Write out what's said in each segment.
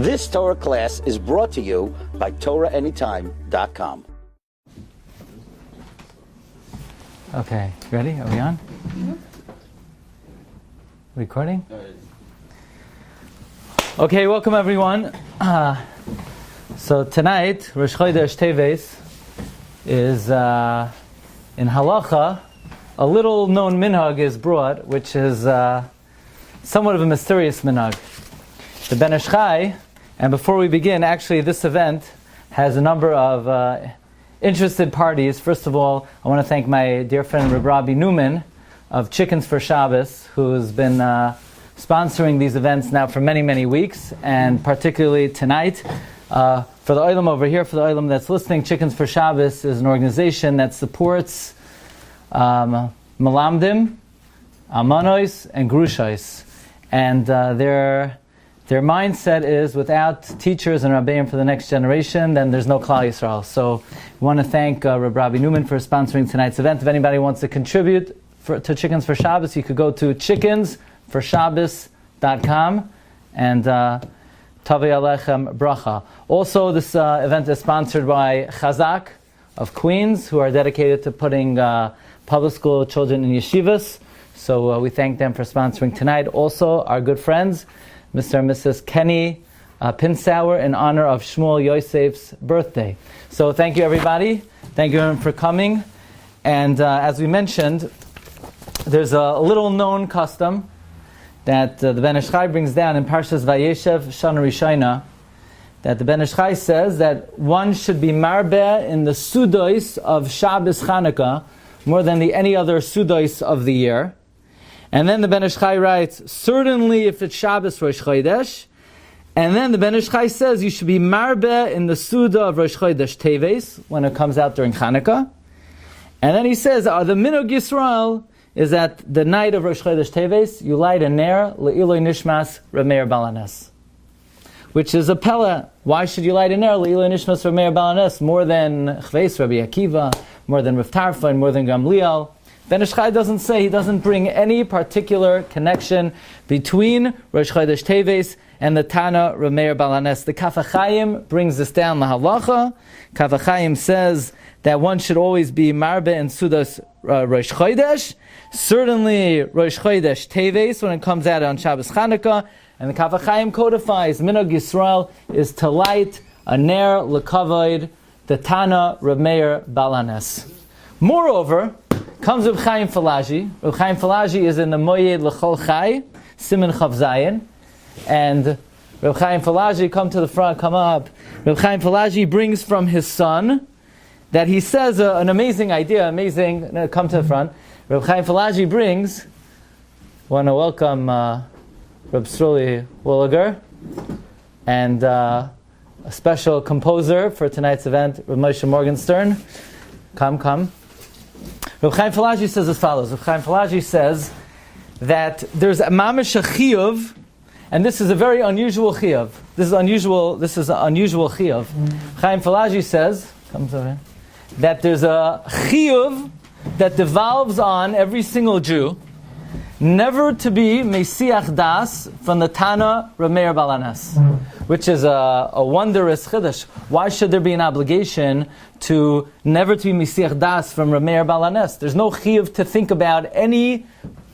This Torah class is brought to you by TorahAnytime.com. Okay, ready? Are we on? Mm-hmm. Recording? Okay, welcome everyone. So tonight, Rosh Chodesh Teves is in Halacha. A little known minhag is brought, which is somewhat of a mysterious minhag. The Ben Ish Chai, and before we begin, actually this event has a number of interested parties. First of all, I want to thank my dear friend Rabbi Newman of Chickens for Shabbos, who's been sponsoring these events now for many, many weeks, and particularly tonight. For the Olam over here, for the Olam that's listening, Chickens for Shabbos is an organization that supports Malamdim, Almanos, and Grushos. And their mindset is without teachers and Rabbeim for the next generation, then there's no Klal Yisrael. So we want to thank Rabbi Newman for sponsoring tonight's event. If anybody wants to contribute to Chickens for Shabbos, you could go to chickensforshabbos.com and Tavei Alechem Bracha. Also, this event is sponsored by Chazak of Queens, who are dedicated to putting public school children in yeshivas. So we thank them for sponsoring tonight. Also, our good friends, Mr. and Mrs. Kenny Pinsauer, in honor of Shmuel Yosef's birthday. So thank you, everybody. Thank you for coming. And as we mentioned, there's a little known custom that the Ben Ish Chai brings down in Parshas Vayeshev Shana Rishayna, that the Ben Ish Chai says that one should be marbeh in the sudos of Shabbos Chanukah more than any other sudos of the year. And then the Ben Ish Chai writes, certainly if it's Shabbos Rosh Chodesh. And then the Ben Ish Chai says you should be marbeh in the Suda of Rosh Chodesh Teves when it comes out during Chanukah. And then he says, the Minhag Yisroel is that the night of Rosh Chodesh Teves, you light a ner le'iloi nishmas Rebbe Meir alHanes, which is a pella. Why should you light a ner le'iloi nishmas Rebbe Meir alHanes more than Chveis Rabbi Akiva, more than Rav Tarfa, and more than Gamliel? Ben Ish Chai doesn't say, he doesn't bring any particular connection between Rosh Chodesh Teves and the Tana Rebbe Meir alHanes. The Kaf HaChaim brings this down the halacha. Kaf HaChaim says that one should always be marbe and sudas Rosh Chodesh. Certainly Rosh Chodesh Teves when it comes out on Shabbos Chanukah. And the Kaf HaChaim codifies Minhag Yisrael is to light a ner lekavod the Tana Rebbe Meir alHanes. Moreover, comes Reb Chaim Falaji. Reb Chaim Falaji is in the Moyed L'chol Chai, Siman Chav Zayin. And Reb Chaim Falaji, come to the front, come up. Reb Chaim Falaji brings from his son that he says an amazing idea, come to the front. Reb Chaim Falaji brings, want to welcome Reb Wulliger and a special composer for tonight's event, Reb Moshe Morgenstern. Come. Reb Chaim Falaji says as follows. Reb Chaim Falaji says that there's a mamish chiyuv, and this is a very unusual chiyuv. This is an unusual chiyuv. Chaim Falaji says, comes over here, that there's a chiyuv that devolves on every single Jew, never to be mesiach das from the Tana Rebbe Meir alHanes, which is a wondrous chiddush. Why should there be an obligation to never to be mesiach das from Rebbe Meir alHanes? There's no chiyuv to think about any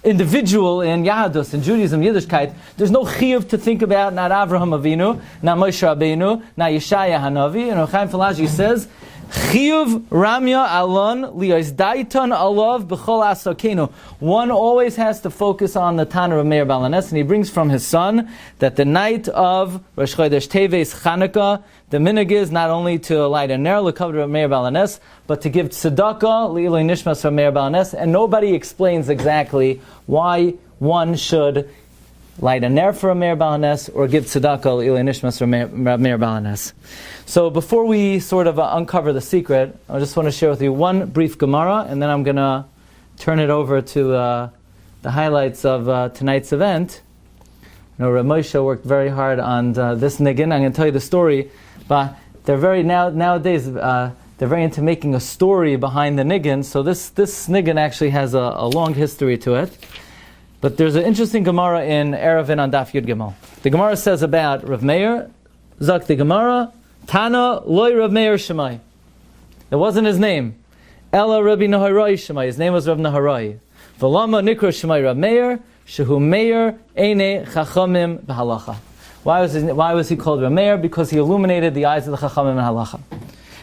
individual in Yahadus, in Judaism, Yiddishkeit. There's no chiyuv to think about not Avraham Avinu, not Moshe Rabbeinu, not Yeshaya Hanavi. And Chaim Falaji says, chiyuv ramya alon liyos daiton alav b'chol asakenu. One always has to focus on the Tana Rebbe Meir alHanes, and he brings from his son that the night of Rosh Chodesh Teves Chanukah, the minhag is not only to light a ner lekavod Rebbe Meir alHanes, but to give tzedakah le'iloi nishmas Rebbe Meir alHanes, and nobody explains exactly why one should light a ner for Rebbe Meir alHanes or give tzedakah le'iloi nishmas Rebbe Meir alHanes. So before we sort of uncover the secret, I just want to share with you one brief Gemara, and then I'm going to turn it over to the highlights of tonight's event. You know, Rabbi Moshe worked very hard on this niggin. I'm going to tell you the story, but they're very nowadays they're very into making a story behind the niggin. So this niggin actually has a long history to it. But there's an interesting Gemara in Erevin on Daf Yud Gimel. The Gemara says about Rebbe Meir, Zak the Gemara, Tana loy Rebbe Meir Shemai. It wasn't his name. Ella Rabbi Naharai Shemai. His name was Reb Naharai. V'lama nikra Shemai Rebbe Meir, shehu Meir eine chachamim b'halacha. Why was he called Rebbe Meir? Because he illuminated the eyes of the chachamim in halacha.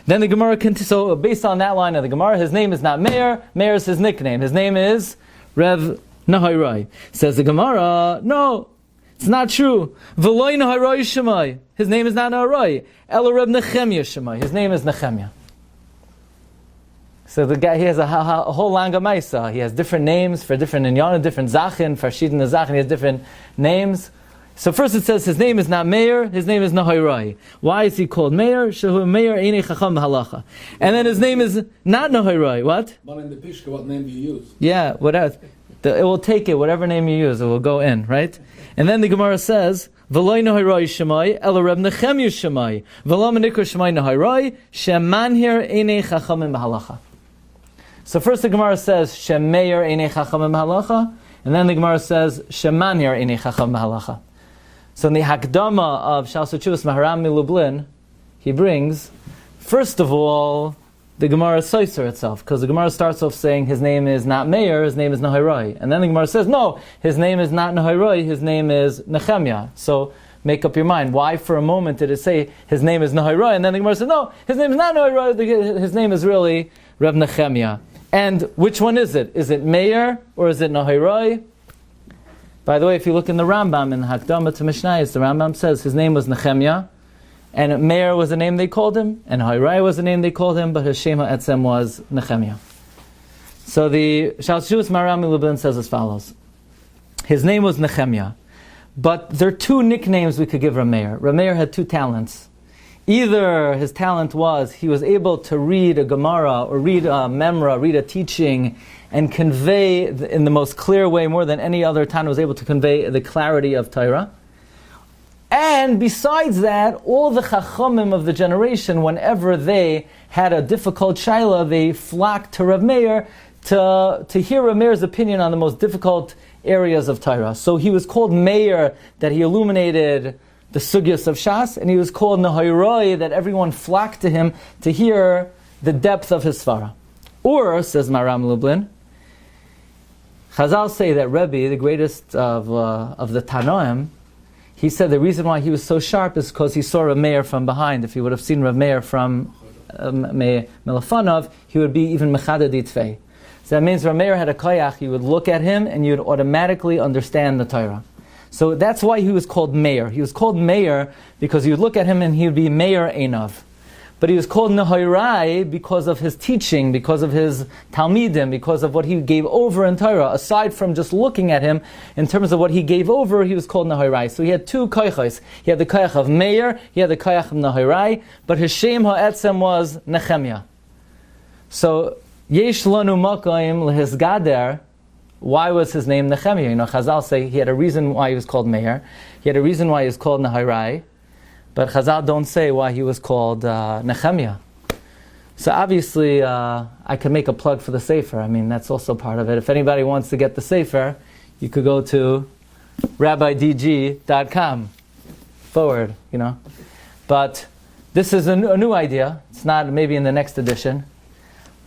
Then the Gemara continues. So based on that line of the Gemara, his name is not Meir. Meir is his nickname. His name is Rev Naharai. Says the Gemara, no, it's not true. V'loi Naharai Shemai. His name is not Naharai. Ela Reb Nechemia Shemai. His name is Nechemia. So the guy, he has a whole langa maisa. He has different names for different inyana, different zachin, for shidin and zachin. He has different names. So first it says his name is not Meir, his name is Naharai. Why is he called Meir? Shehu Meir einei chacham halacha. And then his name is not Naharai. What? But in the pishka, what name do you use? Yeah, what else? It will take it, whatever name you use, it will go in, right? And then the Gemara says, V'loi Naharai Shemai, Ela Reb Nechemia Shemai, V'lama nikra Shemai Naharai, Shemanhir einei chachamim b'halacha. So first the Gemara says, Shem Meir einei chachamim b'halacha, and then the Gemara says, Shemanhir einei chacham b'halacha. So in the Hakdama of Shalsa Chuvas Maharam Milublin, he brings, first of all, the Gemara Soiser itself, because the Gemara starts off saying his name is not Meir, his name is Naharai. And then the Gemara says, no, his name is not Naharai, his name is Nechemia. So make up your mind. Why for a moment did it say his name is Naharai? And then the Gemara says, no, his name is not Naharai, his name is really Reb Nechemia. And which one is it? Is it Meir or is it Naharai? By the way, if you look in the Rambam, in the Hakdama to Mishnayos, the Rambam says his name was Nechemia, and Meir was the name they called him, and Naharai was the name they called him, but his Shem HaEtzem was Nechemia. So the Shalshus Maram Lubin says as follows. His name was Nechemia, but there are two nicknames we could give Rebbe Meir. Rebbe Meir had two talents. Either his talent was he was able to read a Gemara or read a Memra, read a teaching, and convey in the most clear way, more than any other Tana was able to convey the clarity of Torah. And besides that, all the Chachamim of the generation, whenever they had a difficult shaila, they flocked to Rebbe Meir to hear Rebbe Meir's opinion on the most difficult areas of Torah. So he was called Meir, that he illuminated the sugyas of Shas, and he was called Naharai, that everyone flocked to him to hear the depth of his svara. Or, says Maram Lublin, Chazal say that Rebbe, the greatest of the Tanoim, he said the reason why he was so sharp is because he saw Rebbe Meir from behind. If he would have seen Rebbe Meir from Melafanov, he would be even Mechadad Itzvei. So that means Rebbe Meir had a koyach, you would look at him and you would automatically understand the Torah. So that's why he was called Meir. He was called Meir because you would look at him and he would be Meir Einav. But he was called Naharai because of his teaching, because of his Talmidim, because of what he gave over in Torah. Aside from just looking at him, in terms of what he gave over, he was called Naharai. So he had two koyachos. He had the koyach of Meir, he had the koyach of Naharai, but his Shem HaEtzem was Nechemia. So, Yesh lanu makayim lehisgader. Why was his name Nechemia? You know, Chazal say he had a reason why he was called Meir. He had a reason why he was called Naharai. But Chazal don't say why he was called Nechemia. So obviously, I could make a plug for the Sefer. I mean, that's also part of it. If anybody wants to get the Sefer, you could go to rabbidg.com forward, you know. But this is a new idea. It's not maybe in the next edition.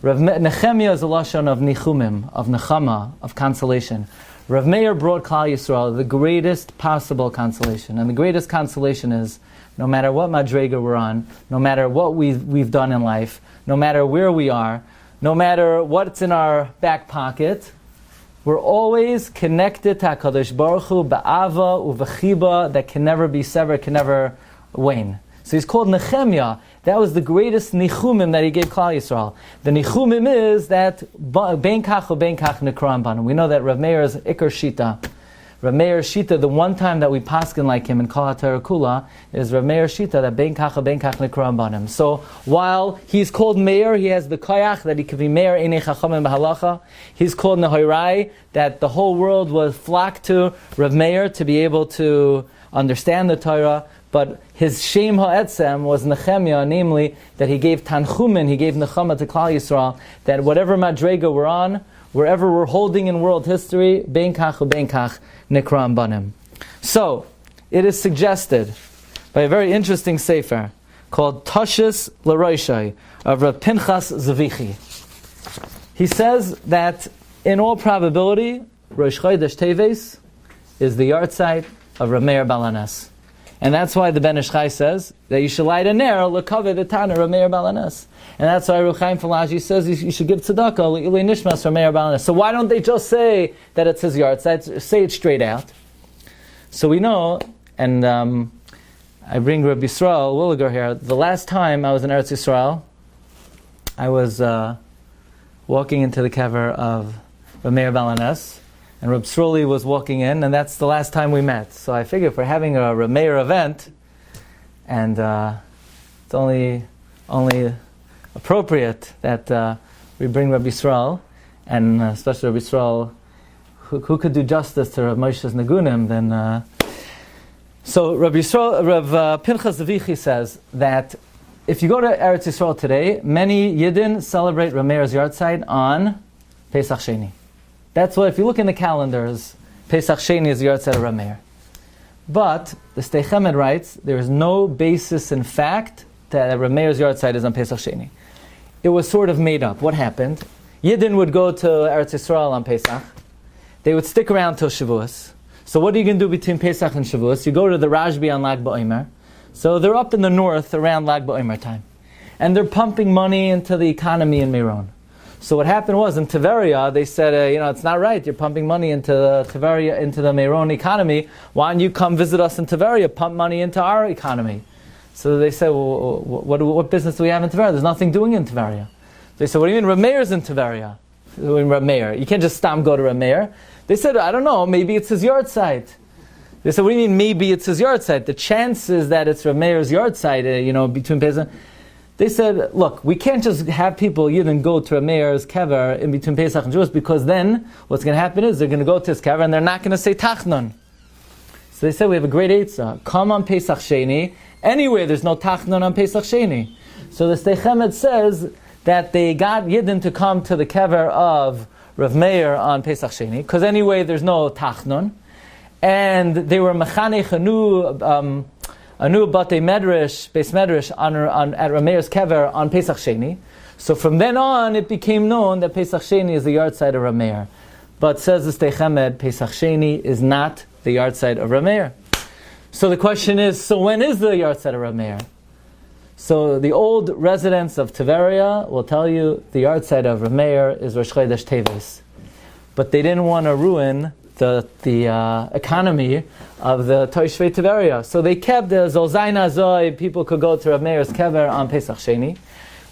Nechemia is a lashon of nichumim, of nechama, of consolation. Rav Meir brought Klal Yisrael the greatest possible consolation. And the greatest consolation is, no matter what madrega we're on, no matter what we've done in life, no matter where we are, no matter what's in our back pocket, we're always connected to HaKadosh Baruch Hu, ba'ava u'v'chiba, that can never be severed, can never wane. So he's called Nechemia. That was the greatest nichumim that he gave Klal Yisrael. The nichumim is that ben kach u ben kach nekram banu. We know that Rav Meir's ikar shita. Rav Meir's shita, the one time that we paskin like him in Kol HaTorah Kula, is Rav Meir's shita that ben kach u ben kach nekram banu. So while he's called Meir, he has the koyach that he could be Meir einei chachamim b'halacha. He's called Naharai, that the whole world was flocked to Rav Meir to be able to understand the Torah. But his Shem HaEtzem was Nechemia, namely that he gave Tanchumin, he gave Nechama to Klal Yisrael, that whatever madrega we're on, wherever we're holding in world history, ben kach u ben kach nikram banim. So, it is suggested by a very interesting sefer called Tashis L'Roishai of Reb Pinchas Zavichi. He says that in all probability, Rosh Chodesh Teves is the Yahrtzeit of Rebbe Meir alHanes. And that's why the Ben Ish Chai says that you should light a ner l'kavod the Tana Rebbe Meir alHanes. And that's why Reb Chaim Falaji says you should give tzedakah l'ilui nishmas Rebbe Meir alHanes. So why don't they just say that it's his Yahrtzeit? Say it straight out. So we know, and I bring Rabbi Yisroel Wulliger here. The last time I was in Eretz Yisrael, I was walking into the kever of Rebbe Meir alHanes, and Reb Sroli was walking in, and that's the last time we met. So I figured if we're having a Rebbe Meir event, and it's only appropriate that we bring Rabbi Yisroel, and especially Rabbi Yisroel, who could do justice to Rav Moshe's Nagunim, then... So Rav Pinchas Zavichi says that if you go to Eretz Yisrael today, many Yidden celebrate Rebbe Meir's Yahrtzeit on Pesach Sheni. That's what, if you look in the calendars, Pesach Sheni is the Yahrtzeit of Rebbe Meir. But the Sdei Chemed writes there is no basis in fact that Rebbe Meir's Yahrtzeit is on Pesach Sheni. It was sort of made up. What happened? Yidden would go to Eretz Yisrael on Pesach. They would stick around till Shavuos. So what are you going to do between Pesach and Shavuos? You go to the Rashbi on Lag BaOmer. So they're up in the north around Lag BaOmer time. And they're pumping money into the economy in Meron. So what happened was, in Tiveria, they said, it's not right. You're pumping money into Tiveria, into the Meron economy. Why don't you come visit us in Tiveria, pump money into our economy? So they said, well, what business do we have in Tiveria? There's nothing doing in Tiveria. They said, what do you mean Rebbe Meir's in Tiveria? Rebbe Meir. You can't just go to Rebbe Meir. They said, I don't know, maybe it's his Yahrtzeit. They said, what do you mean maybe it's his Yahrtzeit? The chances that it's Rebbe Meir's Yahrtzeit, between Pesach. They said, look, we can't just have people Yidden go to Rebbe Meir's kever in between Pesach and Shavuos, because then what's going to happen is they're going to go to his kever and they're not going to say Tachnon. So they said, we have a great eitzah. Come on Pesach Sheni. Anyway, there's no Tachnon on Pesach Sheni. So the Sdei Chemed says that they got Yidden to come to the kever of Rav Meir on Pesach Sheni, because anyway there's no Tachnon, and they were mechanech a new batei medrash, beis medrash at Rav Meir's kever on Pesach Sheni. So from then on it became known that Pesach Sheni is the Yahrtzeit of Rav Meir. But says the Sdei Chemed, Pesach Sheni is not the Yahrtzeit of Rav Meir. So the question is, so when is the Yahrtzeit of Rav Meir? So the old residents of Tiveria will tell you the Yahrtzeit of Rebbe Meir is Rosh Chodesh Teves. But they didn't want to ruin the economy of the Toshvei Tiveria. So they kept the Zolzaina Zoi, people could go to Rebbe Meir's kever on Pesach Sheni.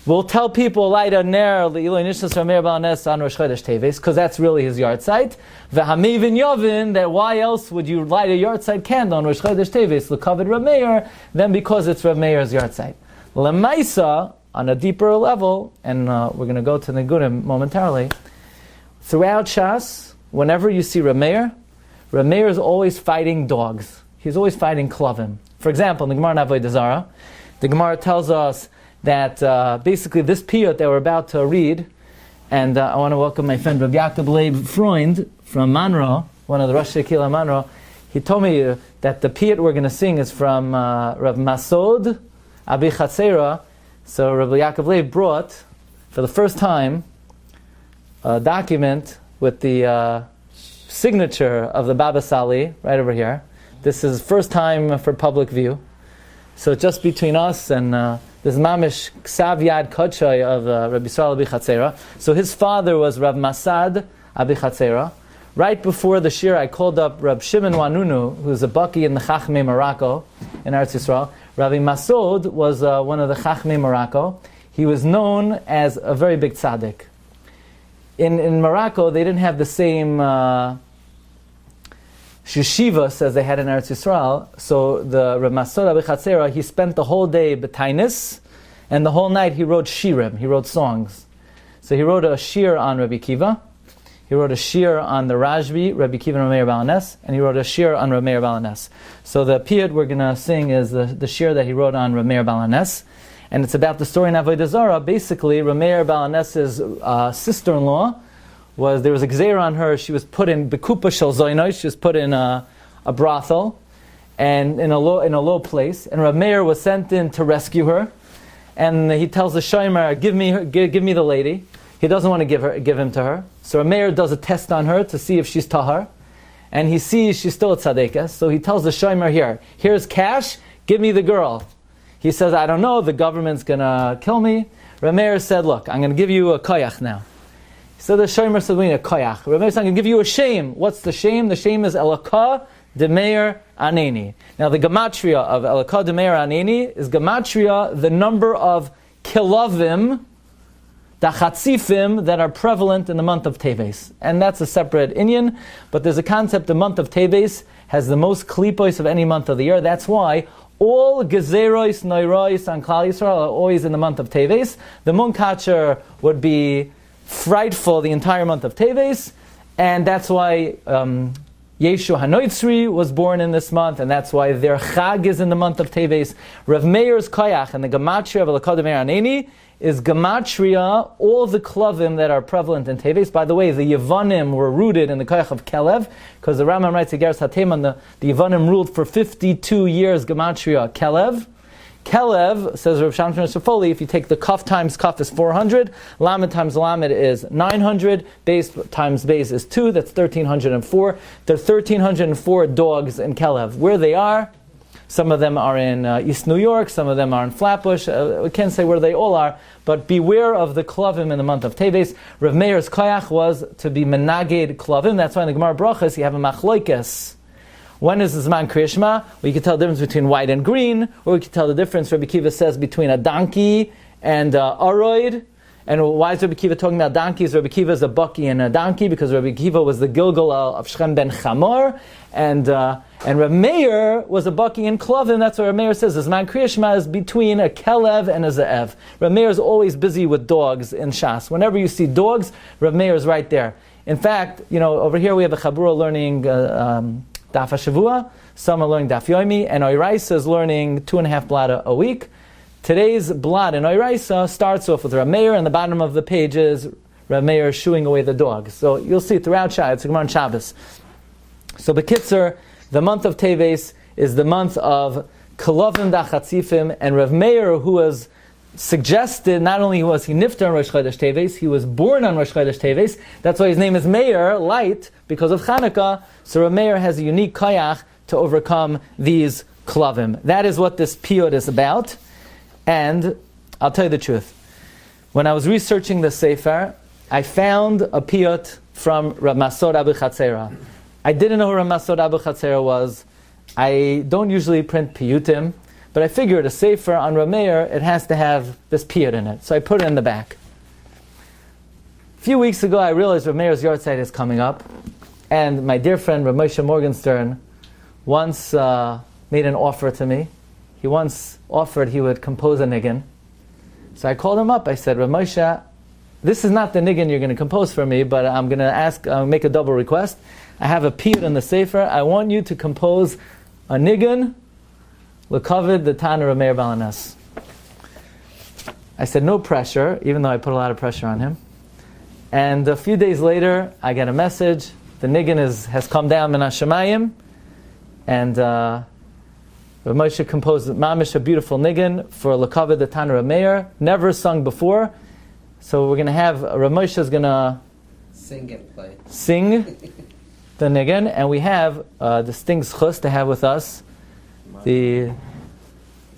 We'll tell people, light a ner, l'ilui nishnas Rebbe Meir alHanes on Rosh Chodesh Teves, because that's really his Yahrtzeit. V'hamivin yovin, that why else would you light a Yahrtzeit candle on Rosh Chodesh Teves, l'kavod Rebbe Meir, then because it's Rebbe Meir's Yahrtzeit. Lemaisa, on a deeper level, and we're going to go to the Negurim momentarily, throughout Shas, whenever you see Rebbe Meir is always fighting dogs. He's always fighting klavim. For example, in the Gemara in Avodah Zarah, the Gemara tells us that basically this piyut that we're about to read, and I want to welcome my friend Rabbi Yaakov Leib Freund from Monroe, one of the Rosh Kehillah Monroe. He told me that the piyut we're going to sing is from Rav Masod Abi Chatzera. So Rabbi Yaakov Leib brought, for the first time, a document with the signature of the Baba Sali, right over here. This is first time for public view. So just between us and this Mamish Ksav Yad Kodshai of Rabbi Yisrael Abi Chatzera. So his father was Rav Masad Abi Chatzera. Right before the Shiur, I called up Rab Shimon Wanunu, who's a Baki in the Chachmei Morocco in Eretz Yisrael. Rabbi Masud was one of the Chachmei Morocco. He was known as a very big tzaddik. In Morocco, they didn't have the same yeshivas as they had in Eretz Yisrael. So the Rabbi Masud Abi Chatzera, he spent the whole day b'tainis, and the whole night he wrote shirim, he wrote songs. So he wrote a shir on Rabbi Kiva, he wrote a shir on the Rashbi, Rabbi Kiva and Rebbe Meir alHanes, and he wrote a shir on Rebbe Meir alHanes. So the piyut we're going to sing is the shir that he wrote on Rebbe Meir alHanes, and it's about the story in Avodah Zarah. Basically, Rebbe Meir alHanes's sister-in-law, there was a gzeira on her. She was put in bekupa shel zoynoi. She was put in a brothel, and in a low place. And Rebbe Meir was sent in to rescue her. And he tells the shomer, give me the lady. He doesn't want to give him to her. So Rebbe Meir does a test on her to see if she's tahar. And he sees she's still a tzaddikas. So he tells the shomer, here's cash, give me the girl. He says, I don't know, the government's going to kill me. Rebbe Meir said, look, I'm going to give you a koyach now. So the shomer said, we need a koyach. Rebbe Meir said, I'm going to give you a shame. What's the shame? The shame is elakah de Meir aneni. Now the gematria of elakah de Meir aneni is gematria, the number of kilavim, dachatzifim, that are prevalent in the month of Teves. And that's a separate inyan, but there's a concept, the month of Teves has the most klipos of any month of the year. That's why all gezerois, noirois on Klal Yisrael are always in the month of Teves. The Munkatcher would be frightful the entire month of Teves, and that's why Yeshu Hanoitzri was born in this month, and that's why their Chag is in the month of Teves. Rav Meir's Koyach and the Gematria of Elakah Meir Aneni is Gematria, all the Klavim that are prevalent in Teves. By the way, the Yevanim were rooted in the Koyach of Kelev, because the Rambam writes in Yahrtzeit the Yevanim ruled for 52 years Gematria Kelev. Kelev, says Rav Shamshon Shafoli, if you take the Kaf times Kaf is 400, Lamed times Lamed is 900, Beis times Beis is 2, that's 1,304. There are 1,304 dogs in Kelev. Where they are, some of them are in East New York, some of them are in Flatbush, we can't say where they all are, but beware of the Klavim in the month of Teves. Rav Meir's Koyach was to be Menaged Klavim, that's why in the Gemara Brachas you have a Machloikes. When is the Zman Kriyashma? Well, you can tell the difference between white and green, or you can tell the difference, Rabbi Kiva says, between a donkey and aroid. And why is Rabbi Kiva talking about donkeys? Rabbi Kiva is a bucky and a donkey, because Rabbi Kiva was the Gilgal of Shechem ben Chamor, and Rebbe Meir was a bucky and Klavim. That's what Rebbe Meir says. The Zman Kriyashma is between a Kelev and a Ze'ev. Rebbe Meir is always busy with dogs in Shas. Whenever you see dogs, Rebbe Meir is right there. In fact, over here we have a Chabura learning Daf HaShavua, some are learning Daf Yomi, and Oiraisa is learning 2.5 blad a week. Today's blad in Oiraisa starts off with Rebbe Meir, and the bottom of the page is Rebbe Meir shooing away the dog. So you'll see throughout Shah, it's a Gemara on Shabbos. So Bekitzer, the month of Teves is the month of Kalovim Dachatzifim, and Rebbe Meir, who was suggested, not only was he niftar on Rosh Chodesh Teves, he was born on Rosh Chodesh Teves. That's why his name is Meir, light, because of Chanukah. So Rebbe Meir has a unique koyach to overcome these klavim. That is what this piyut is about. And I'll tell you the truth. When I was researching the Sefer, I found a piyut from Rav Masod Abu Chatzera. I didn't know who Rav Masod Abu Chatzera was. I don't usually print piyutim, but I figured a sefer on Rebbe Meir, it has to have this piyut in it. So I put it in the back. A few weeks ago, I realized Rebbe Meir's Yahrtzeit is coming up. And my dear friend, Rabbi Moshe Morgenstern, once made an offer to me. He once offered he would compose a niggin. So I called him up. I said, Rabbi Moshe, this is not the niggin you're going to compose for me, but I'm going to make a double request. I have a piyut in the sefer. I want you to compose a niggin L'Kavod the Tana Rebbe Meir alHanes. I said, no pressure, even though I put a lot of pressure on him. And a few days later, I get a message. The niggin has come down min hashamayim, and Rebbe Moshe composed mamish a beautiful niggin for L'Kavod the Tana Rebbe Meir, never sung before. So we're going to have, Rebbe Moshe is going to sing the niggin, and we have distinct zchus to have with us the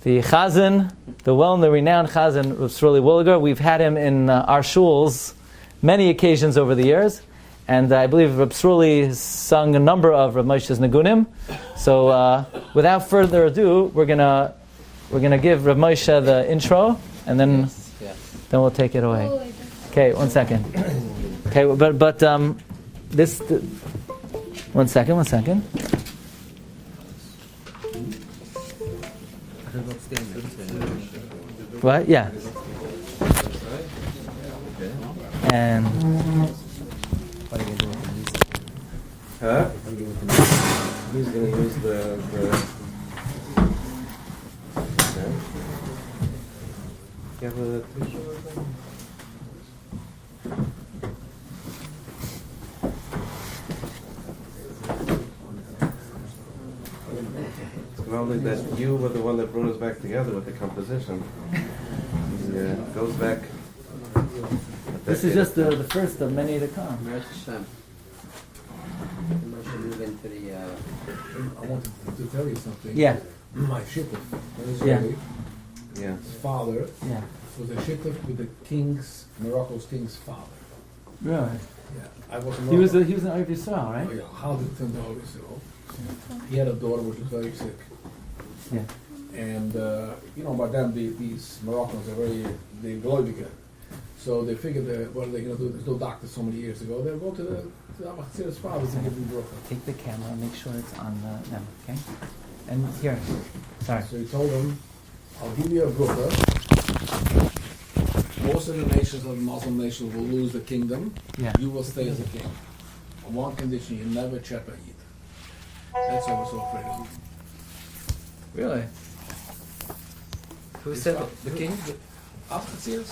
chazan, the well-known, renowned chazan, Yisroel Wulliger. We've had him in our shuls many occasions over the years, and I believe Reb Yisroel has sung a number of Reb Moshe's nigunim. So without further ado, we're gonna give Reb Moshe the intro, and then we'll take it away. Okay, 1 second. Okay, but this. 1 second. What? Yeah. And what are you doing with these? Huh? He's going to use the okay. You have a tissue or something? me that you were the one that brought us back together with the composition. Yeah, goes back. This is just the first of many to come. Meir Hashem. We should move into the. I wanted to tell you something. Yeah. My shittif, Yeah. Yeah. his father Yeah. was a shittif with the Morocco's king's father. Really? Yeah, I was in He was Morocco. he was an Arab Yisrael, right? Oh, yeah, how did it know Yisroel? He had a daughter which was very sick. Yeah. And, by then these Moroccans are they're Wulliger. So they figured, what are they going to do? There's no doctor so many years ago. They'll go to alHanes' father to give him bracha. Take the camera, make sure it's on them, okay? And here, sorry. So he told them, I'll give you a bracha. Most of the nations of the Muslim nations will lose the kingdom. Yeah. You will stay as a king. On one condition, you never chop a yid. That's why we're so afraid of you. Really? Who said that? The king? alHanes'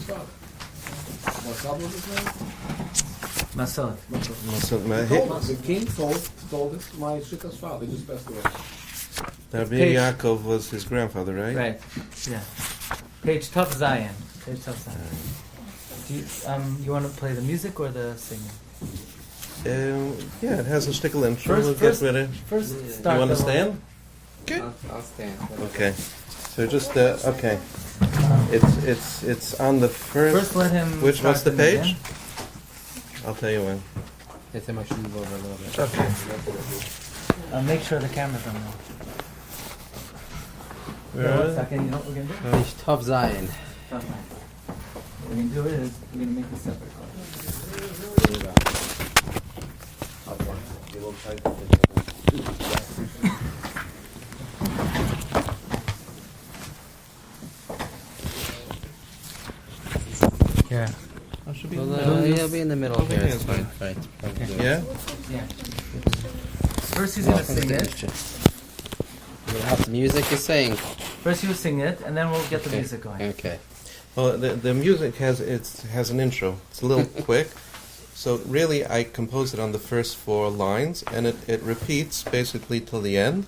father. What's up with his name? Masad. The king told us my shittas father just passed away. Rabbi Page. Yaakov was his grandfather, right? Right. Yeah. Page Tuf Zion. Page Tuf Zion. Do you want to play the music or the singing? Yeah, it has a stickle intro. First- We'll first- get ready. First, You start. want to the- stand? Okay. I'll stand. Okay. So just okay. It's on the first. First, let him. What's start the music. page? I'll tell you when. Yes, I might move over a little bit. Okay. Make sure the camera's on. Where One is it? second. You know what we're gonna do? Page Tov Zion. Okay. What we're gonna do is we're gonna make a separate call. Yeah. Well, he'll be in the middle Okay, here. it's It's fine. fine. Right. probably good. Yeah. Yeah. First he's gonna sing it. We'll have the music is saying. First you sing it, and then we'll get the Okay. music going. Okay. Well, the music has an intro. It's a little quick. So really, I composed it on the first 4 lines, and it repeats basically till the end,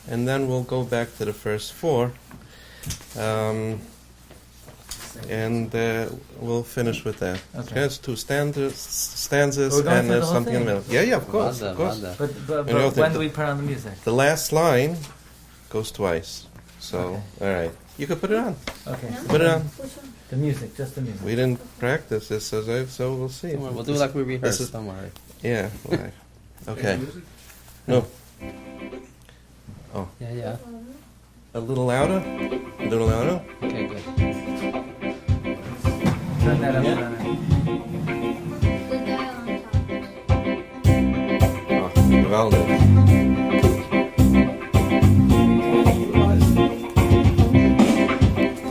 and then we'll go back to the first 4, and we'll finish with that. Okay. It's 2 stanzas We're going and through the whole something in the thing? middle. Yeah, of course, Vada, of course. vada. But You know, when the- do we put on the music? The last line goes twice. So, all right, you could put it on. Okay. Put it on. The music, just the music. We didn't practice this, so we'll see. Don't worry, we'll do it like we rehearsed. is- Don't worry. Yeah. Right. Okay. Music? No. Yeah, yeah. A little louder. A little louder. Okay, good. Turn that up. Oh, geweldig.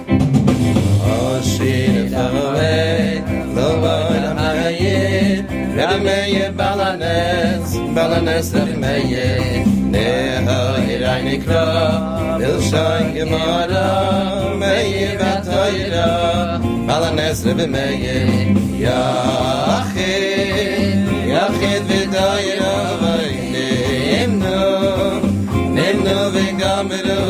Oh, shit, away, Rebbe Meir, alHanes, Rebbe Meir, Neha, Nikra, Bilshay, Gemara, Meir, Vatoyra, alHanes, Rebbe Meir, Yachid, V'dayra, Nimnu, V'gamru,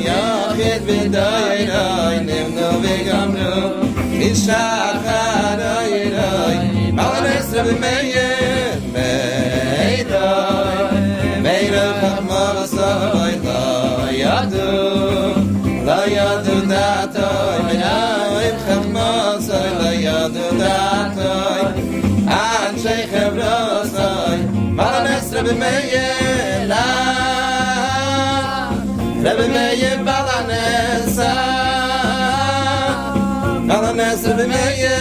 Yachid, V'dayra, Nimnu, V'gamru, Ishachar, alHanes, Rebbe Meir, Meir, Chachma, La yadu datoy, Meir, Chachma, La yadu datoy, Anshay Chevrosoy, alHanes, Rebbe Meir, Rebbe Meir, alHanes, alHanes, Rebbe Meir,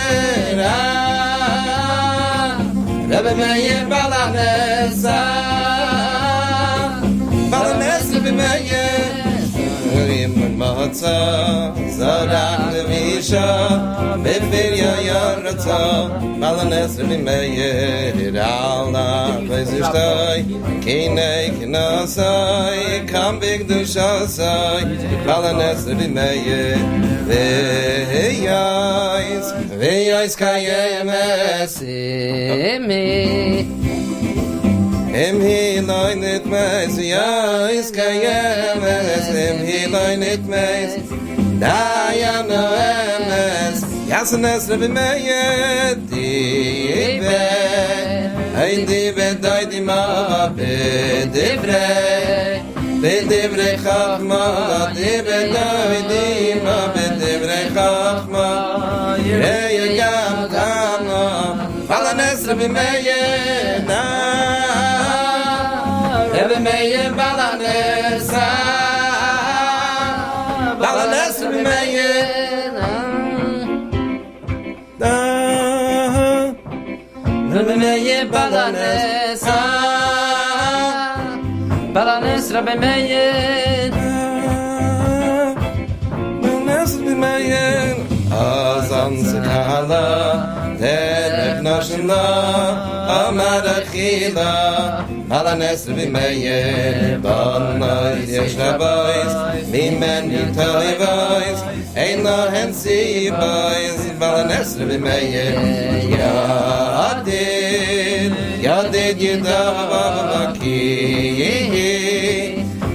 Rebbe Meir, alHanes, alHanes, Rebbe Meir, Yim Matzah, Zarach Levisha, Befirya Yahrtzeit, alHanes, Rebbe Meir, Allah, Bezishtay, Kinei Kinasai, Kam Bigdushasai, alHanes, Rebbe Meir, V'yais Kayem Esimi, Im Hiloi nit meis, ja, is kayemes. Im Hiloi nit meis, da ya no emes. Yasanes Rebbe Meir, dibe. Ein dibe, doi di ma, bedibre. Bedibre chachma, dibe, doi di ma, bedibre chachma. Yirei gam kama, alHanes Rebbe Meir, na. Rebbe Meir, alHanes, alHanes Rebbe Meir, na. Rebbe Meir, alHanes, alHanes Rebbe Meir, alHanes Rebbe Meir. Azan Zekala, Terek Nashla, Amar Achila, alHanes Rebbe Meir, Banais Yeshabais, Mimen Yitalivais, Ein Lahen Sibais, alHanes Rebbe Meir, Yadid Yidavaki,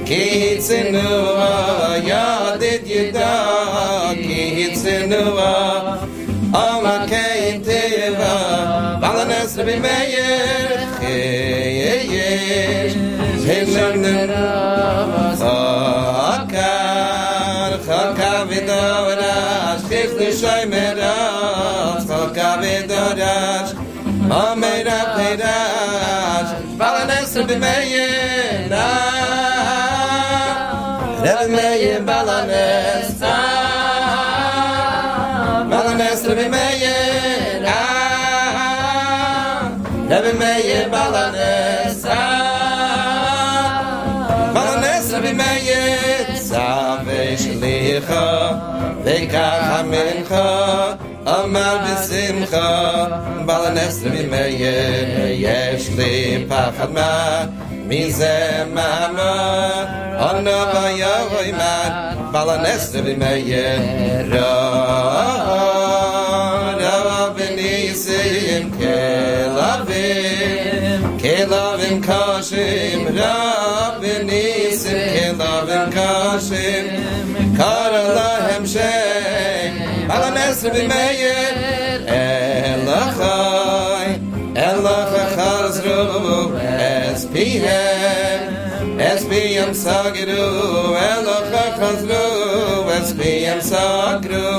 Kitzinua, Yadid Yidaki, Kitzinua, Amakein Teva, alHanes Rebbe Meir, Chaka v'dorash, Chifli shoymerash, Chaka v'dorash, Amera perash, alHanes Rebbe Meir, Rebbe Meir, alHanes, alHanes Rebbe Meir, Rebbe Meir, alHanes, alHanes Rebbe Meir, Zavei Shlicha, Veikach HaMincha, Amar B'Simcha, alHanes Rebbe Meir, Yesh li pachad ma, Mizeh mama, Ana v'yavoi man, alHanes Rebbe Meir, Ra v'nisim kelavim kashim, Ra v'nisim kelavim kashim, Kara lahem shem, alHanes Rebbe Meir, Elachai chazru, Espiyam sagiru, Elachai chazru, Espiyam sagru,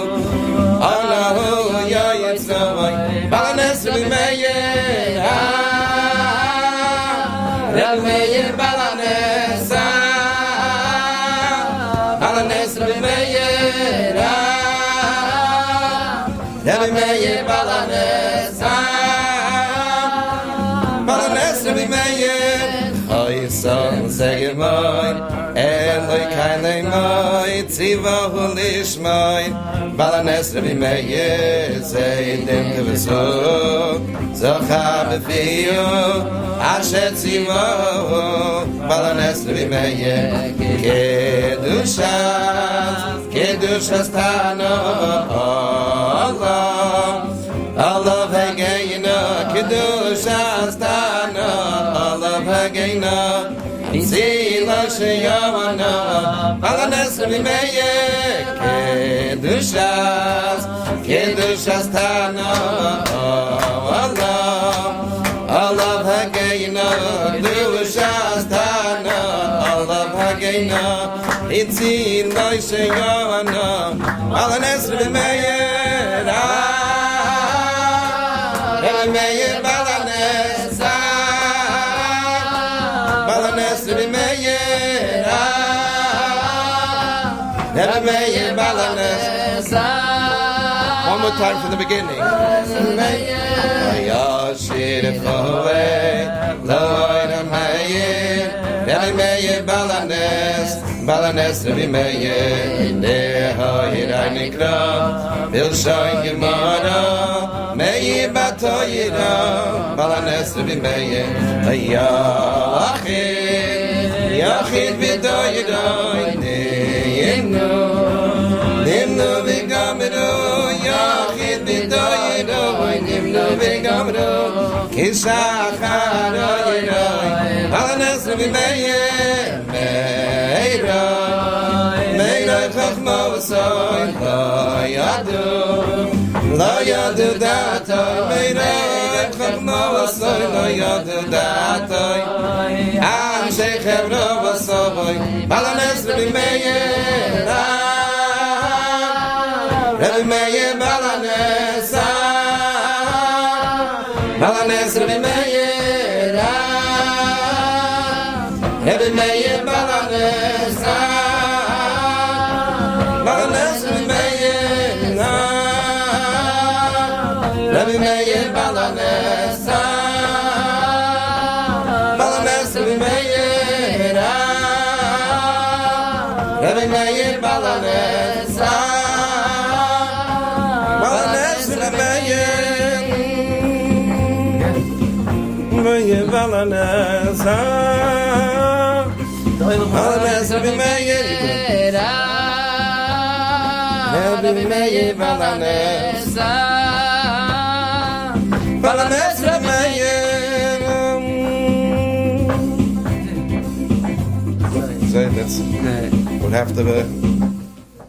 Allahu Yahrtzeit, alHanes Rebbe Meir, Rebbe Meir, alHanes, alHanes Rebbe Meir, Rebbe Meir, alHanes, alHanes Rebbe Meir, Chayson Zegemai, Eloi Kainei Mai, Tzivahu Lishmai, alHanes Rebbe Meir, Zeidim Kevesu, Zocha Befiyu, Asher Tzivahu, alHanes Rebbe Meir, Kedushas Tana, Allah Hageina, Kedushas Tana, Allah Hageina, Zila Sheyavana, alHanes Rebbe Meir, Kedushas Tana, Allah Hageina, Kedushas Tana, Allah Hageina, Zila Sheyavana, alHanes Rebbe Meir, Rebbe Meir, alHanes, alHanes Rebbe Meir, Rebbe Meir, alHanes. One more time from the beginning. Yashir Chowei, Lo'oidam Hayir, Rebbe Meir, alHanes, Rebbe Meir, Nehoyir Nikra, Bilshoy Gemara, Meir Batoyira, alHanes Rebbe Meir, Yachid V'Doyira, Nimnu V'Gamru, Yachid V'Doyira, Nimnu V'Gamru, Kishachar Oyira, Rebbe Meir, Meir Chachma v'Soy, Lo Yadu Datoy, Meir Chachma v'Soy, Lo Yadu Datoy, Anshe Chevro v'Soy, alHanes Rebbe Meir, Rebbe Meir alHanes, alHanes Rebbe Meir, Rebbe Meir alHanes, alHanes Rebbe Meir, Rebbe Meir alHanes, alHanes Rebbe Meir, Rebbe Meir alHanes, alHanes Rebbe Meir, Meir alHanes, alHanes Rebbe Meir, Rebbe Meir alHanes, alHanes Rebbe Meir. So that's would have to be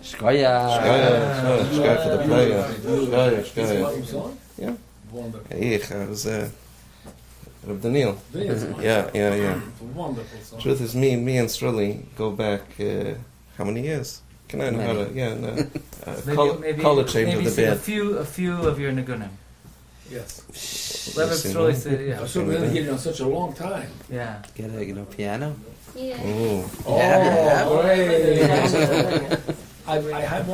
Shkoya Shkoya for the player. Shkoya. Yeah. Wonderful. Ich was Reb Daniel. Yeah. Wonderful song. Truth is, me and Strully go back how many years? Can I know how to? Yeah, no. Color change of the maybe band. a few of your nigunim. Yes. Let us really say, I should have been here in such a long time. yeah. Get a piano. Ooh. Oh, great. I have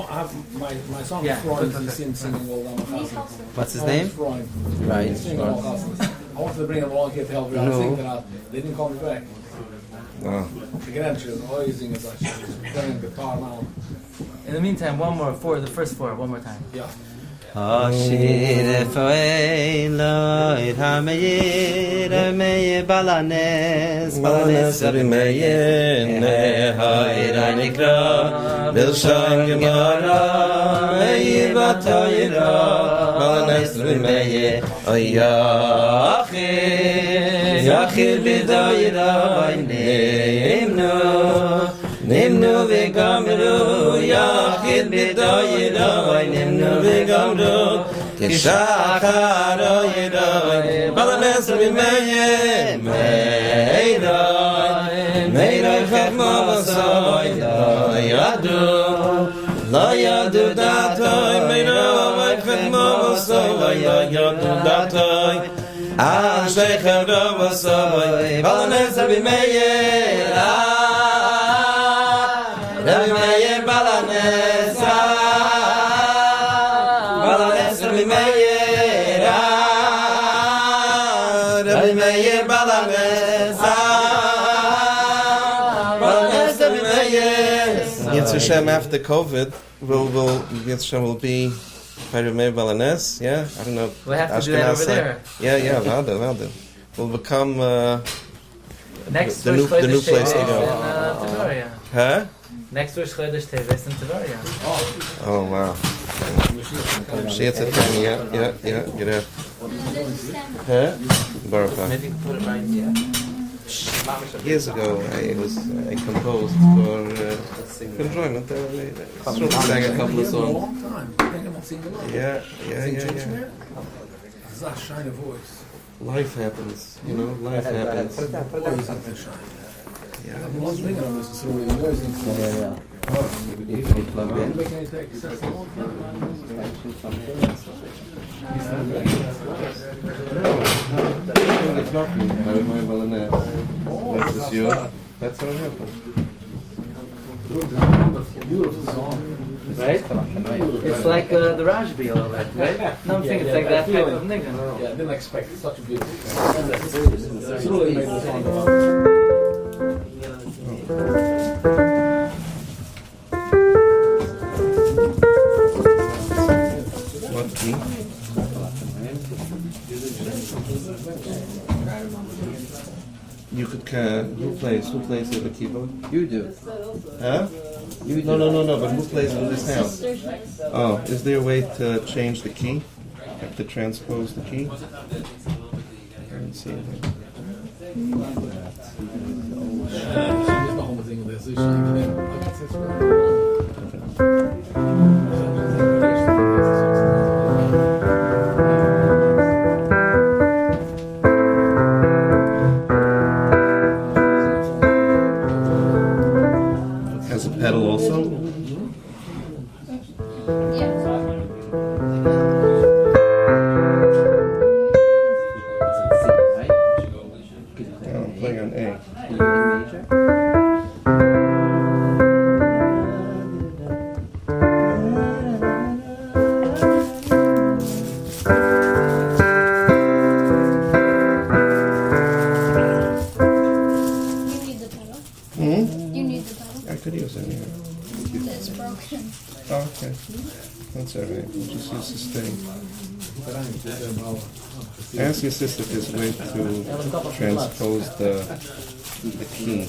my son Yeah. Freund, he's singing all alHanes. What's his name? Freund. Right. He's singing all alHanes. I wanted to bring him along here to help me out sing that. They didn't call me back. Oh. The grandchildren, all he's singing is like, he's playing guitar now. In the meantime, one more for the first four, one more time. Yeah. Ashir foy loy hameir mei balanes Rebbe Meir, Nehoir nikra Bilshan Gemara, Meir Batoyra, alHanes Rebbe Meir, Yachir bidoyra Nimnu v'gamru Yachir bidoyra Nimnu v'gamru Kishachar oyra alHanes Rebbe Meir, Meira chachma v'soy Lo yadu datoy Meira chachma v'soy Lo yadu datoy Anshe chevro v'soy alHanes Rebbe Meir, Rebbe Meir alHanes, alHanes Rebbe Meir, Rebbe Meir alHanes, alHanes Rebbe Meir. Yetzer Hashem after COVID Yetzer Hashem will be by Rebbe Meir alHanes, yeah? I don't know. We'll have to do that over there. Yeah, Valda. Will become Next the new place to go. Tavaria. Huh? Next Rosh Chodesh Teves in Tavaria. Oh wow. Yetzer Hashem, yeah, get out. Huh? Baruch Hu. Maybe you can put it right here. Years ago, I composed for enjoyment. Sang a couple of A songs. long time. I think I'm not singing along. Yeah. Such shiny voice. Life happens, life happens. Always have to shine. Yeah. I'm not singing on this, so we always need to If we plug in. make any takes. That's a long time. It's not me. I remember Lynette. That's just you. That's how it happened. Beautiful song. Right? It's like the Rajbi a little bit, right? No, I'm thinking it's like that type of nigga. Yeah, I didn't expect such a beautiful song. It's really made the song. What key? You could who plays on the keyboard? You do. Huh? You do. No, but who plays in this house? Oh, is there a way to change the key? Have to transpose the key? I don't see anything. ist noch unbedingt das ist Has a pedal also. I'm playing on A. You need the pedal. I could use it here. It's broken. Oh, okay. That's all right. We'll just use the string. Ask your sister if there's a way to transpose the key.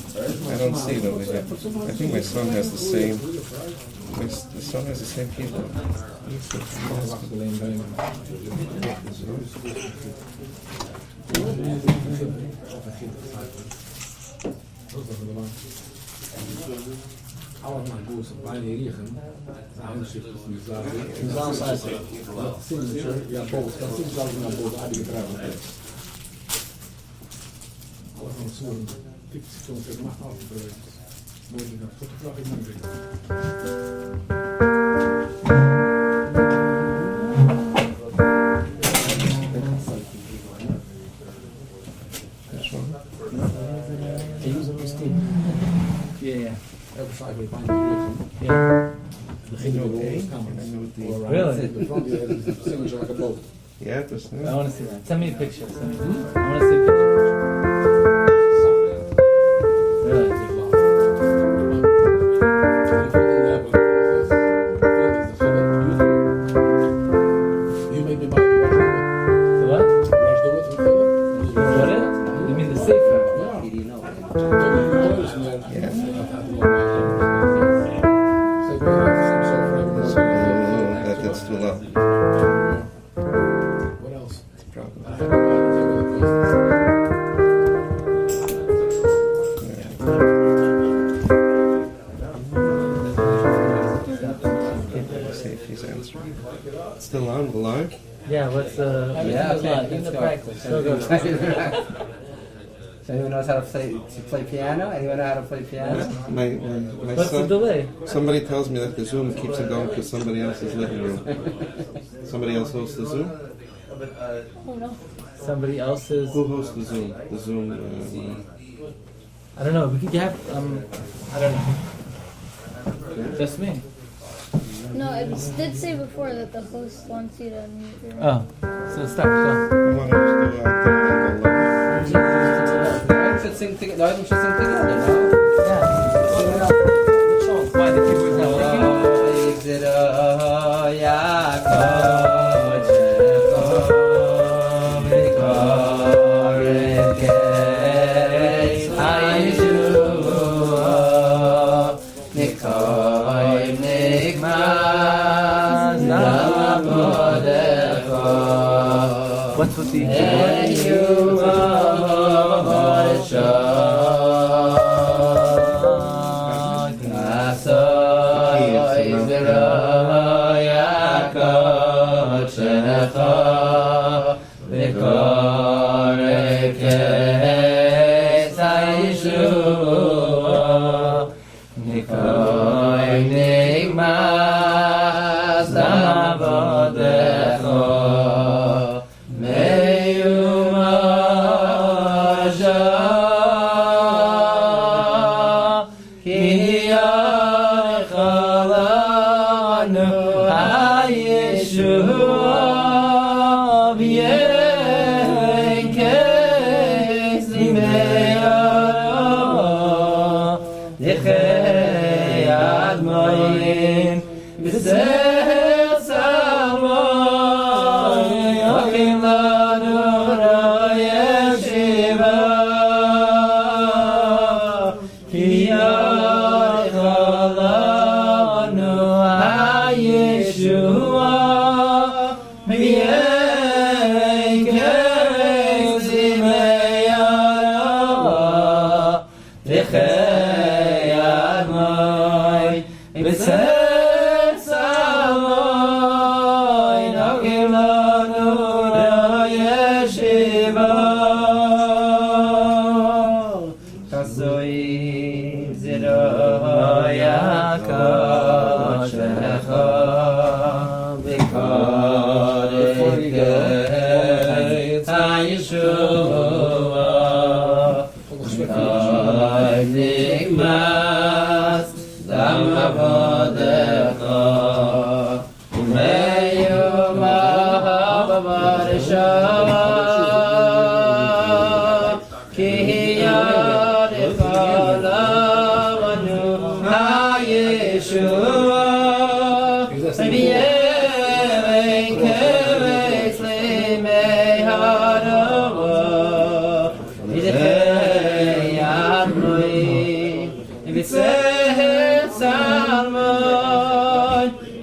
I don't see it over here. I think my son has the same. The son has the same keyboard. Alle mijn boers op bijna liggen. De handschrift is niet zo. Signature, ja, boven. Dat is zelfs naar boven uitgedragen. Alle van de soorten typisch zo'n zeg maar afgebruikt. Mooi dat fotografie mogelijk. Yeah. Elke cijfer op bijna liggen. Yeah. Begin je wel Really? de front is signature like a boat. Yeah, that's I want to see that. Send me a picture. I want to see a picture. Really? You make me buy the The what? what? What it? You mean the safer? That's too loud. What else? Problem. Let's see if he's answering. It's still on, live? Yeah, what's the... Yeah, okay, Give the let's go. practice. Go, go. So anyone knows how to play piano? Anyone know how to play piano? My What's the son, delay? somebody tells me that the Zoom keeps it going to somebody else's living room. Somebody else hosts the Zoom? Oh no. Somebody else's... Who hosts the Zoom? The Zoom, I don't know. We could have... I don't know. Just me. No, it did say before that the host wants you to unmute your Oh. So start. Go. I want to just do it out there on the line. Everyone should sing together. No, everyone should sing together, no? Yeah. Which song? Why the keyboard's not What's with the Yisroel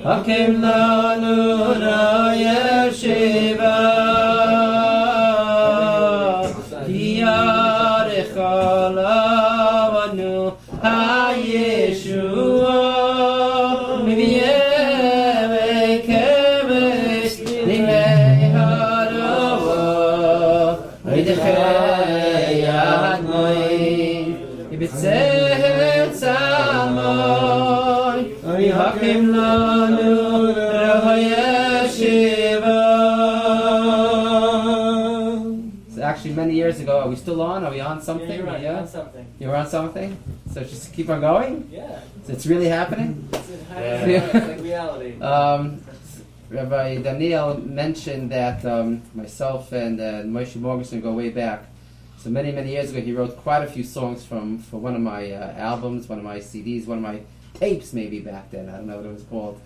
Hakim lanu raya shiva Yarech alavanu ha-Yeshua Mivyeh keves limei harava Oidechei admoin Ibitzeh tzalmoi Hakim lanu raya shiva. So actually many years ago, are we still on? Are we on something? Yeah, you're right. On something. You're on something? So just keep on going? Yeah. So it's really happening? It's like reality. Rabbi Daniel mentioned that myself and Moshe Morgenstern go way back. So many years ago, he wrote quite a few songs for one of my albums, one of my CDs, one of my tapes maybe back then. I don't know what it was called.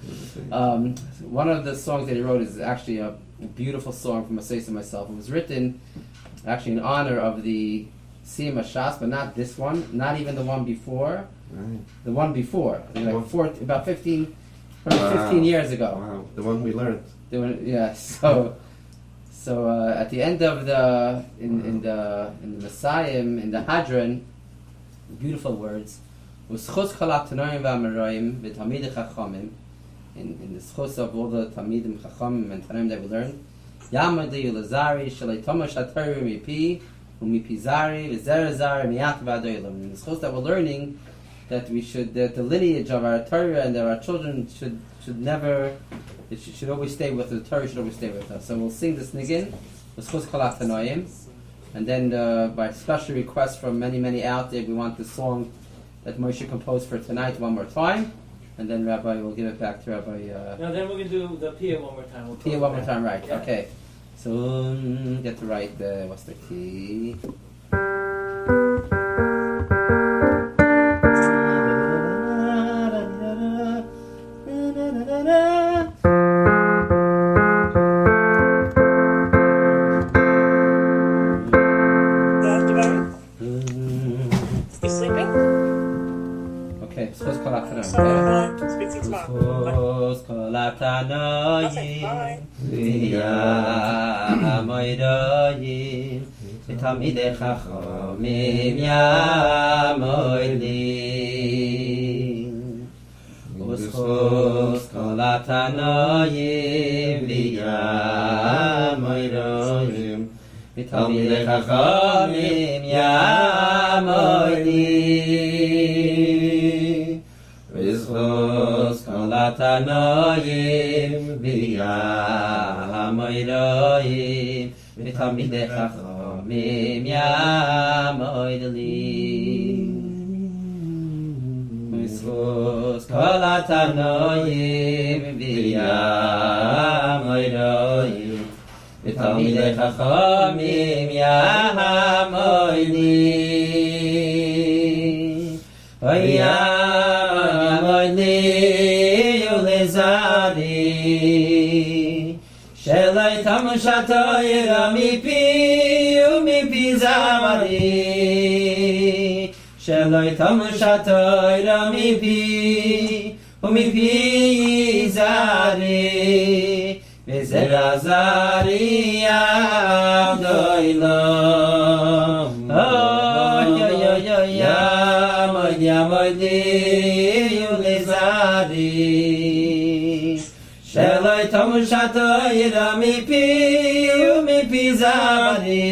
One of the songs that he wrote is actually a beautiful song from Moshe and myself. It was written actually in honor of the Siyum Shas, but not this one, not even the one before. Right. The one before, about 15 years ago. Wow, the one we learned. So at the end of the in the Messiah, in the Hadron, beautiful words. In the schus of all the Talmidim Chachamim and Tanaim that we learned, Yamadi Ulazari Shalei Tomash Hatari Mipi Umipi Zari Vizer Zari Miyat Vadoilam. In the schus that we're learning that the lineage of our Torah and our children should never, it should always stay with the Torah, should always stay with us. So we'll sing this nigin, Schus Chalat Tanoim, and then by special request from many out there, we want the song that Moshe composed for tonight one more time, and then Rabbi will give it back to Rabbi. No, then we can do the Pia one more time. Pia one more time, right? Yeah. Okay. So get to write what's the key? You sleeping? Okay, Schus Kolatanayim. Speak to you tomorrow. Schus Kolatanayim. Yamoydoyim. V'tamidei chachamim yamoydim. Schus Kolatanayim. Yamoydoyim. V'tamidei chachamim yamoydim. V'schus kol hatanoim v'yamoydoim v'tamidei chachamim yamoydim. V'schus kol hatanoim v'yamoydoim v'tamidei chachamim yamoydim. Yamoydi ulezadi Shelai tamushatoyra mipi umipi zavadi Shelai tamushatoyra mipi umipi zari V'zera zari avdoilam Yamoydi ulezadi Shelai tamushatoyra mipi umipi zavadi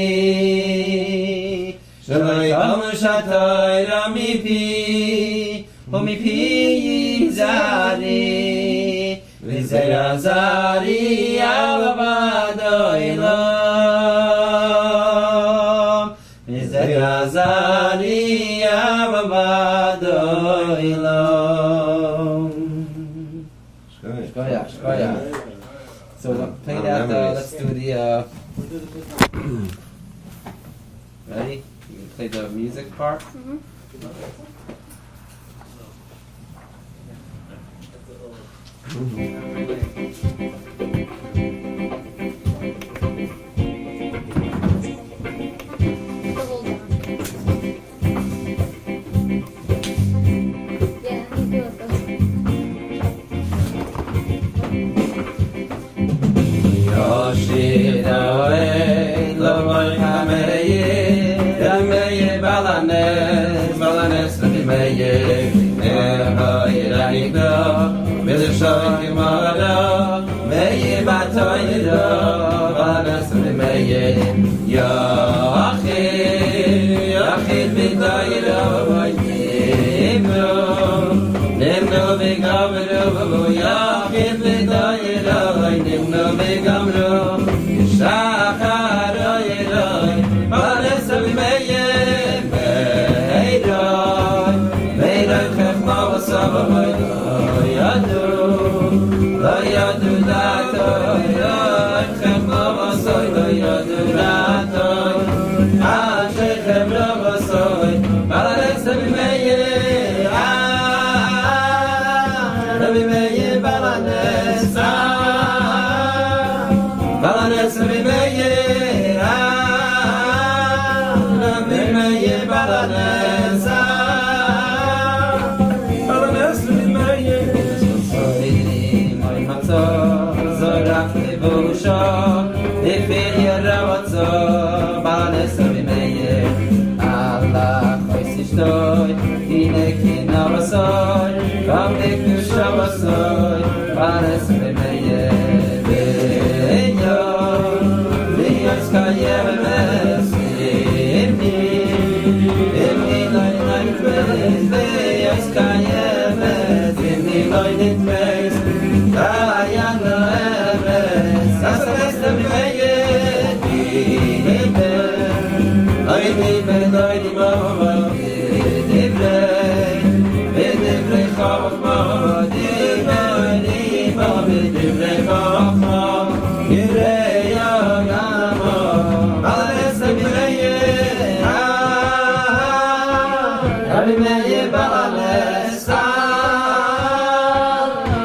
Shelai tamushatoyra mipi umipi zari V'zera zari avadoilam V'zera zari avadoilam. Shkoyach. So play that, let's do the ready? You can play the music part? Mm-hmm. Yoshidoi, Lovoy Hameye, Yameye Balanes, Balanes Lameye, Nehoy Ranigdo, Milishoy Kimara, Meye Batoydo, Balanes Lameye, Yochid, Yochid Bitoydo, Nimno Vigavro, Yochid Bitoydo, Nimno Vigavro, Shacharo Yedoi, Balanes Lameye, Meidoi, Meidoi Chechma Vasaboy, Yadu, Lo Yadu Datoi, Chechma Vasoy, Lo Yadu Datoi, Shechem Lo Vasoy, Balanes Lameye, Rebbe Meir Balanes, Balanes Rebbe Meir, Rebbe Meir Balanes, Balanes Rebbe Meir. Soy Moy Matzo, Zorach Lebusho, Nefir Yeravotzo, Balanes Rebbe Meir, Allah Choisishtoi, Hine Kinavasoy, Kam Nekushavasoi, Balanes Rebbe Meir, Veyo, Veyos Kayemes, Imni Loin Beis, Veyos Kayemes, Imni Loin Beis, Dayan Loemes, Asanes Rebbe Meir, Dibe, Loin Mama, Divrei, Divrei Chachma, Divrei Chachma, Yirei Yagama, Balanes Rebbe Meir, Rebbe Meir Balanes,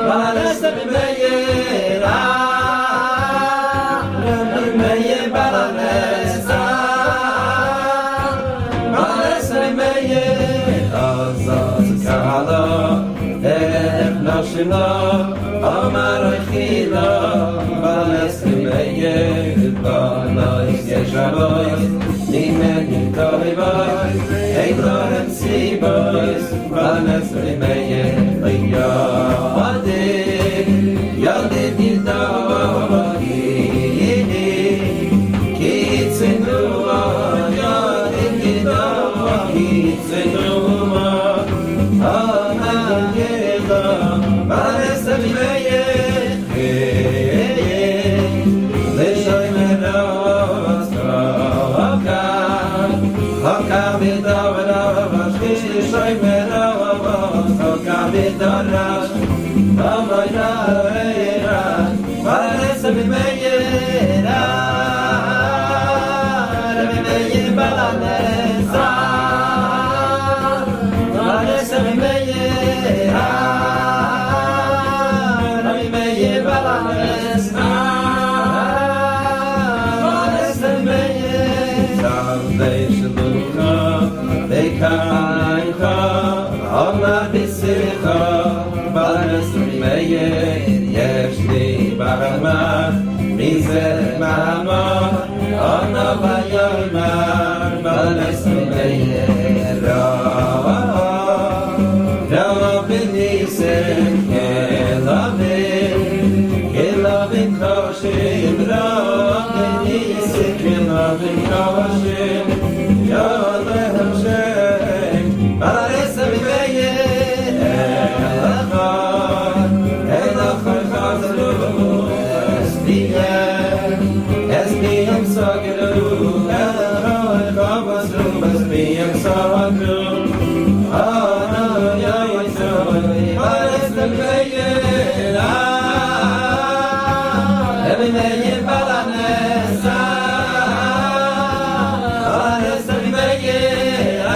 Balanes Rebbe Meir, Rebbe Meir Balanes, Balanes Rebbe Meir, Azaz Kala, Nashila, Amar Chila, Balanes Rebbe Meir, Balanes Yeshabois, Nimen Yitoibois, Eidorem Sibois, Balanes Rebbe Meir, Yadid Yidor, Kitzinu, Yadid Yidor, Kitzinu, Balanes Rebbe Meir, Lishoy Meros, Chokah V'Davarash, Lishoy Meros, Chokah V'Davarash, Balanes Rebbe Meir, Rebbe Meir Balanes, Balanes Rebbe Meir, Rebbe Meir Balanes, Balanes Rebbe Meir, Salvei Shalucha, Beikaicha, Omar B'Simcha, Balanes Rebbe Meir, Yesh Li B'Ramah, Mizeh B'Ramah, Ona V'Yomer, Balanes Rebbe Meir, Rabbi Nisim, Kelavim Koshim, Rabbi Nisim, Kelavim Koshim, Yodlehem Shem, Balanes Rebbe Meir, Elachar Chazru, Esbiyam Sagru, Elachar Chavazru, Esbiyam Sagru, Balanes Rebbe Meir, Rebbe Meir Balanes, Balanes Rebbe Meir,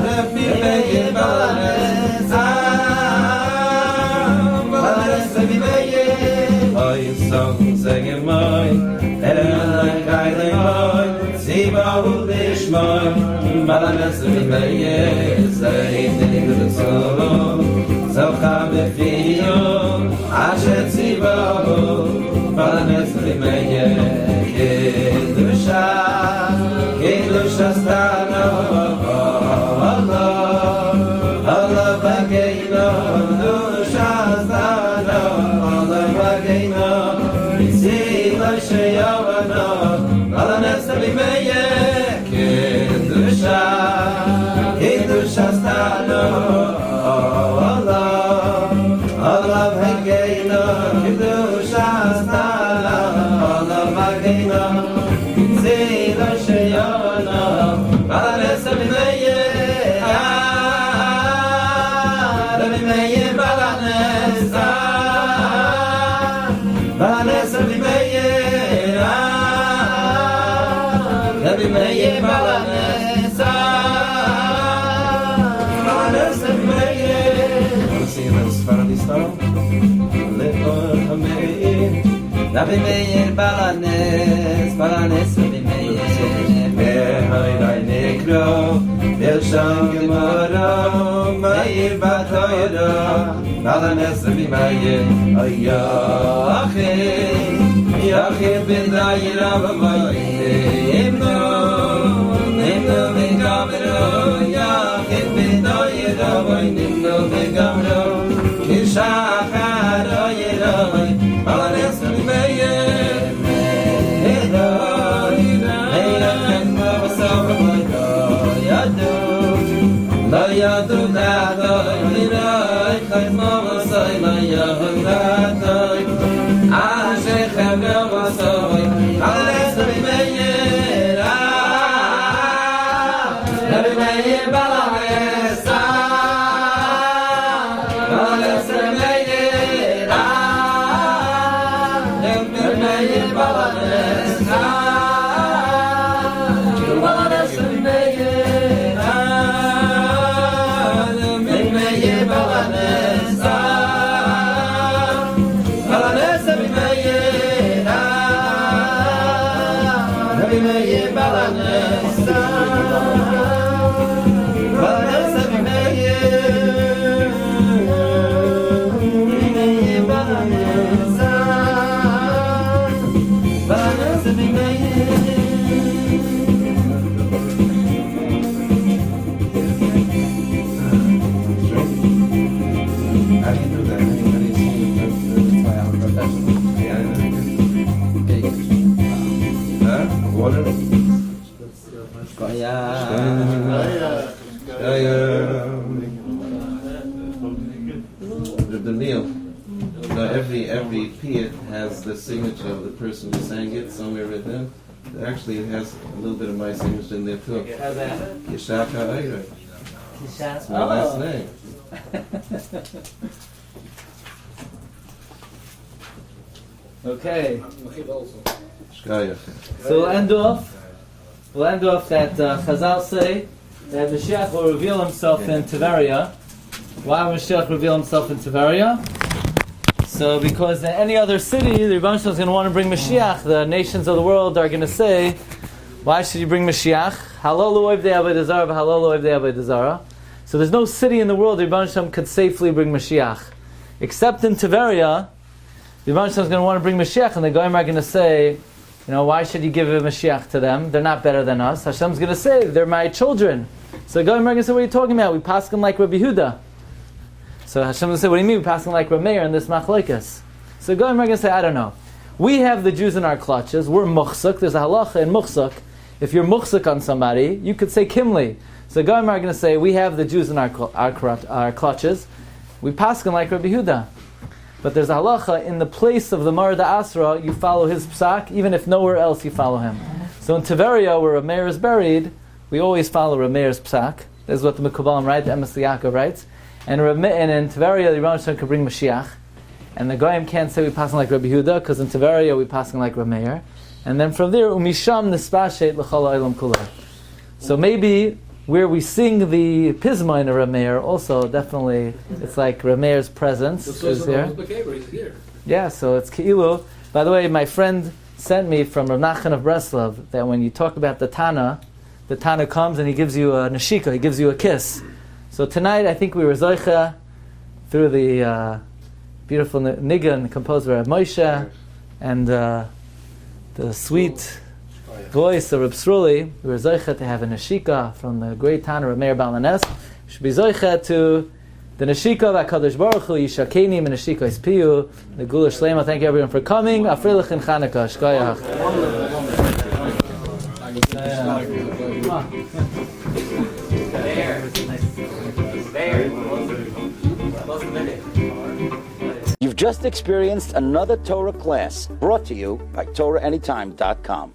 Rebbe Meir Balanes, Balanes Rebbe Meir, Oy Song Zegemoy, Elay Kailay Moy, Ziba Ulishmoy, Balanes Rebbe Meir, Zayit Nigud Tzolom, Zocha B'Fiyo, Rabbi Meir alHanes Rabbi Meir Behoirai Nekro Bilshon Gemara Meir Batoira alHanes Rabbi Meir Yachid bin Dayir Rabbi Nimno Megamero Yachid bin Dayir Rabbi Nimno Megamero Kishachar Rabbi alHanes Rabbi Meir La yadu nada lirai khayma sai la yadu nada ashe khamra wasai alHanes Rabbi Meir Rabbi Meir alHanes alHanes Rabbi Meir Rabbi Meir alHanes alHanes Rabbi Meir The meal. Now every piyut has the signature of the person who sang it somewhere written. Actually, it has a little bit of my signature in there too. Yishaka Ayra. That's my last name. Okay. Shkayach. So we'll end off that Chazal say that Mashiach will reveal himself in Tiberia. Why will Mashiach reveal himself in Tiberia? So because in any other city, the Rebbe Meir is going to want to bring Mashiach. The nations of the world are going to say, why should you bring Mashiach? Halal oivdei avodah zara, halal oivdei avodah zara. So there's no city in the world the Rebbe Meir could safely bring Mashiach. Except in Tiberia, the Rebbe Meir is going to want to bring Mashiach, and the Goyim are going to say, why should you give a Mashiach to them? They're not better than us. Hashem's going to say, they're my children. So the Goyim are going to say, what are you talking about? We pass them like Rabbi Huda. So Hashem will say, what do you mean? We're passing like Rebbe Meir in this machlokes. So Goyim are going to say, I don't know. We have the Jews in our clutches. We're muchsuk. There's a halacha in muchsuk. If you're muchsuk on somebody, you could say kimli. So Goyim are going to say, we have the Jews in our clutches. We pass them like Rabbi Huda. But there's a halacha, in the place of the Marda Asra, you follow his psak, even if nowhere else you follow him. So in Tiberia, where Rebbe Meir is buried, we always follow Rebbe Meir's psak. This is what the Mekubalim write, the Emes Yaakov writes. And in Tiberia, the Rebbe Meir could bring Mashiach. And the Goyim can't say we passing like Rabbi Huda, because in Tiberia we passing like Rebbe Meir. And then from there, Umisham Nispashet L'chol Ha'olam Kulei. So maybe where we sing the Pisma in Rebbe Meir, also definitely, it's like Rebbe Meir's presence is here. Yeah, so it's Keilu. By the way, my friend sent me from Rav Nachman of Breslov that when you talk about the Tana comes and he gives you a neshika, he gives you a kiss. So tonight, I think we were Zoicha through the beautiful Nigun composed by Moshe and the sweet voice of Reb Sruli. We were Zoicha to have a neshika from the great Tana Rebbe Meir alHanes. We should be Zoicha to the neshika of HaKadosh Baruch Hu, Yishakeni, and neshika is Piyu, the Gula Shlema. Thank you everyone for coming. Afrilach in Chanukah. Shkoyach. You've just experienced another Torah class brought to you by TorahAnytime.com.